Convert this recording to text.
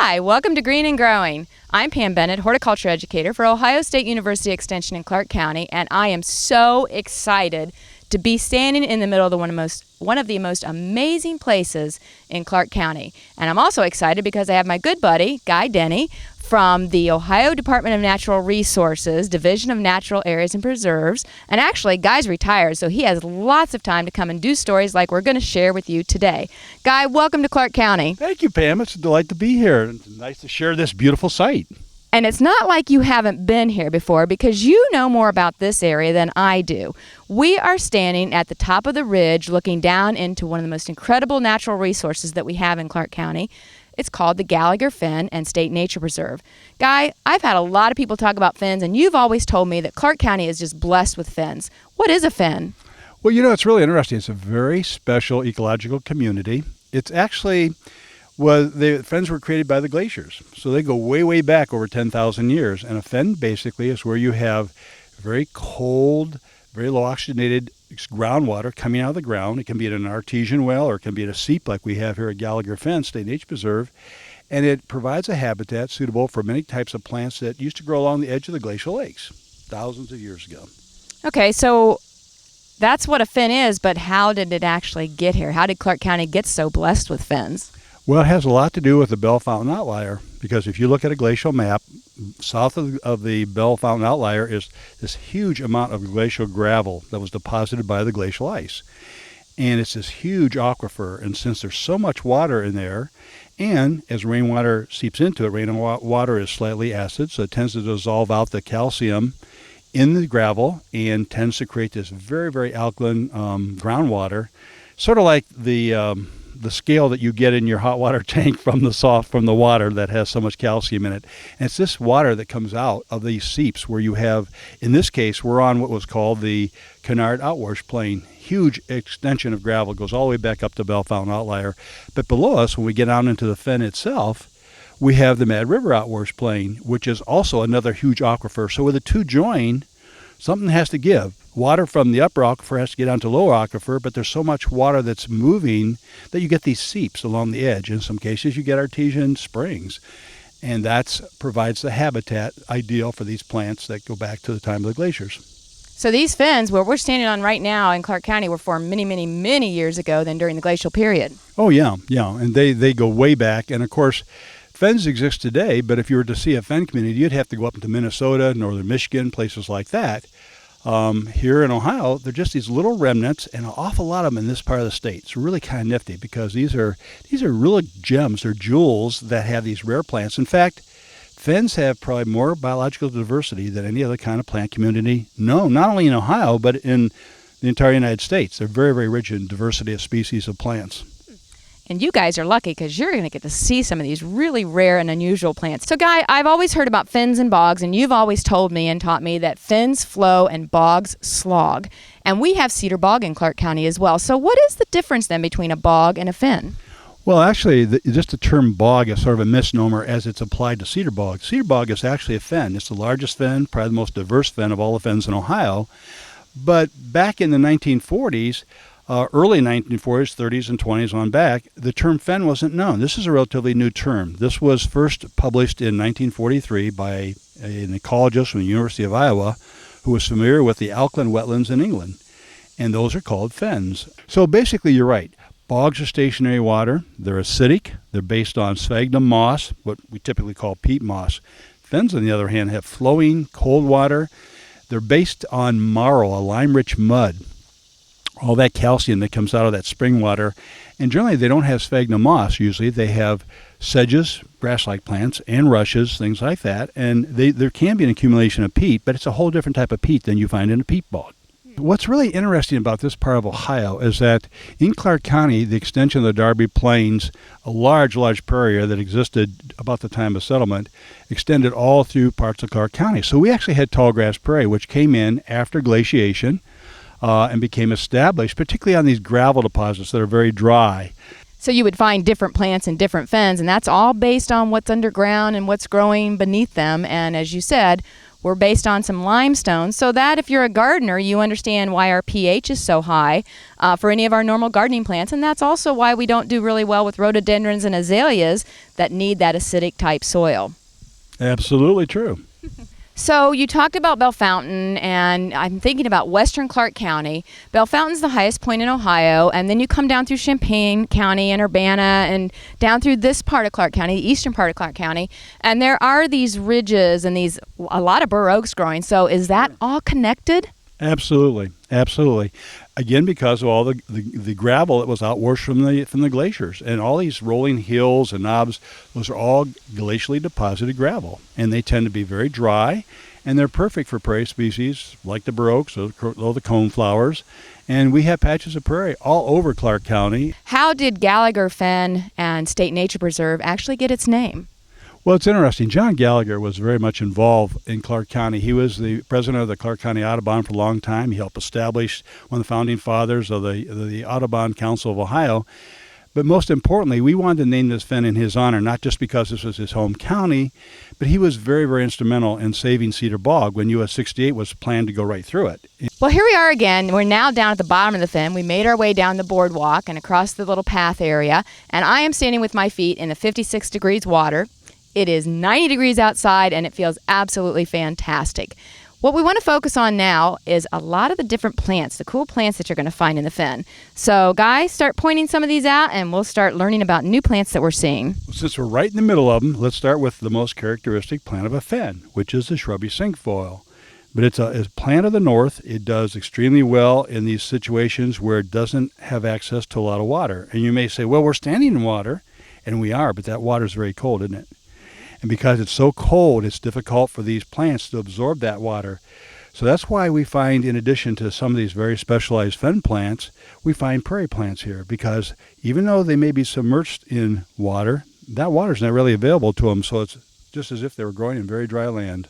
Hi, welcome to Green and Growing. I'm Pam Bennett, horticulture educator for Ohio State University Extension in Clark County, and I am so excited to be standing in the middle of one of the most amazing places in Clark County. And I'm also excited because I have my good buddy, Guy Denny, from the Ohio Department of Natural Resources, Division of Natural Areas and Preserves. And actually, Guy's retired, so he has lots of time to come and do stories like we're going to share with you today. Guy, welcome to Clark County. Thank you, Pam. It's a delight to be here. It's nice to share this beautiful site. And it's not like you haven't been here before, because you know more about this area than I do. We are standing at the top of the ridge looking down into one of the most incredible natural resources that we have in Clark County. It's called the Gallagher Fen and State Nature Preserve. Guy, I've had a lot of people talk about fens, and you've always told me that Clark County is just blessed with fens. What is a fen? Well, it's really interesting. It's a very special ecological community. It's actually, the fens were created by the glaciers. So they go way, way back over 10,000 years. And a fen basically is where you have very cold, very low oxygenated groundwater coming out of the ground. It can be in an artesian well, or it can be in a seep like we have here at Gallagher Fen State Nature Preserve. And it provides a habitat suitable for many types of plants that used to grow along the edge of the glacial lakes thousands of years ago. Okay, so that's what a fen is, but how did it actually get here? How did Clark County get so blessed with fens? Well, it has a lot to do with the Bell Fountain Outlier, because if you look at a glacial map, south of the Bell Fountain Outlier is this huge amount of glacial gravel that was deposited by the glacial ice. And it's this huge aquifer, and since there's so much water in there, and as rainwater seeps into it, rainwater is slightly acid, so it tends to dissolve out the calcium in the gravel and tends to create this very, very alkaline groundwater, sort of like the scale that you get in your hot water tank from the water that has so much calcium in it. And it's this water that comes out of these seeps where you have, in this case, we're on what was called the Canard Outwash Plain. Huge extension of gravel, goes all the way back up to Bell Fountain Outlier. But below us, when we get out into the fen itself, we have the Mad River Outwash Plain, which is also another huge aquifer. So where the two join, something has to give. Water from the upper aquifer has to get down to lower aquifer, but there's so much water that's moving that you get these seeps along the edge. In some cases, you get artesian springs, and that provides the habitat ideal for these plants that go back to the time of the glaciers. So these fens, where we're standing on right now in Clark County, were formed many, many, many years ago than during the glacial period. Oh, yeah, and they go way back. And, of course, fens exist today, but if you were to see a fen community, you'd have to go up into Minnesota, northern Michigan, places like that. Here in Ohio, they're just these little remnants, and an awful lot of them in this part of the state. It's really kind of nifty, because these are really gems. They're jewels that have these rare plants. In fact, fens have probably more biological diversity than any other kind of plant community known, not only in Ohio, but in the entire United States. They're very, very rich in diversity of species of plants. And you guys are lucky, because you're going to get to see some of these really rare and unusual plants. So, Guy, I've always heard about fens and bogs, and you've always told me and taught me that fens flow and bogs slog. And we have cedar bog in Clark County as well. So what is the difference then between a bog and a fen? Well, actually, just the term bog is sort of a misnomer as it's applied to cedar bog. Cedar bog is actually a fen. It's the largest fen, probably the most diverse fen of all the fens in Ohio. But back in the 1940s, early 1940s, 30s, and 20s on back, the term fen wasn't known. This is a relatively new term. This was first published in 1943 by an ecologist from the University of Iowa who was familiar with the alkaline wetlands in England, and those are called fens. So basically, you're right. Bogs are stationary water. They're acidic. They're based on sphagnum moss, what we typically call peat moss. Fens, on the other hand, have flowing cold water. They're based on marl, a lime-rich mud. All that calcium that comes out of that spring water. And generally, they don't have sphagnum moss. Usually, they have sedges, grass-like plants, and rushes, things like that. And there can be an accumulation of peat, but it's a whole different type of peat than you find in a peat bog. What's really interesting about this part of Ohio is that in Clark County, the extension of the Darby Plains, a large, large prairie area that existed about the time of settlement, extended all through parts of Clark County. So we actually had tallgrass prairie, which came in after glaciation and became established, particularly on these gravel deposits that are very dry. So you would find different plants in different fens, and that's all based on what's underground and what's growing beneath them. And as you said, We're based on some limestone, so that if you're a gardener, you understand why our pH is so high for any of our normal gardening plants, and that's also why we don't do really well with rhododendrons and azaleas that need that acidic type soil. Absolutely true. So you talked about Bellefontaine, and I'm thinking about western Clark County. Bellefontaine's the highest point in Ohio, and then you come down through Champaign County and Urbana and down through this part of Clark County, the eastern part of Clark County, and there are these ridges and a lot of bur oaks growing. So is that all connected? Absolutely, absolutely. Again, because of all the gravel that was outwashed from the glaciers, and all these rolling hills and knobs, those are all glacially deposited gravel, and they tend to be very dry, and they're perfect for prairie species like the bur oaks or the coneflowers. And we have patches of prairie all over Clark County. How did Gallagher Fen and State Nature Preserve actually get its name? Well, it's interesting. John Gallagher was very much involved in Clark County. He was the president of the Clark County Audubon for a long time. He helped establish one of the founding fathers of the Audubon Council of Ohio. But most importantly, we wanted to name this fen in his honor, not just because this was his home county, but he was very, very instrumental in saving Cedar Bog when US 68 was planned to go right through it. Well, here we are again. We're now down at the bottom of the fen. We made our way down the boardwalk and across the little path area, and I am standing with my feet in the 56 degrees water. It is 90 degrees outside, and it feels absolutely fantastic. What we want to focus on now is a lot of the different plants, the cool plants that you're going to find in the fen. So, guys, start pointing some of these out, and we'll start learning about new plants that we're seeing. Since we're right in the middle of them, let's start with the most characteristic plant of a fen, which is the shrubby cinquefoil. But it's a plant of the north. It does extremely well in these situations where it doesn't have access to a lot of water. And you may say, well, we're standing in water, and we are, but that water is very cold, isn't it? And because it's so cold, it's difficult for these plants to absorb that water. So that's why we find, in addition to some of these very specialized fen plants, we find prairie plants here, because even though they may be submerged in water, that water is not really available to them. So it's just as if they were growing in very dry land.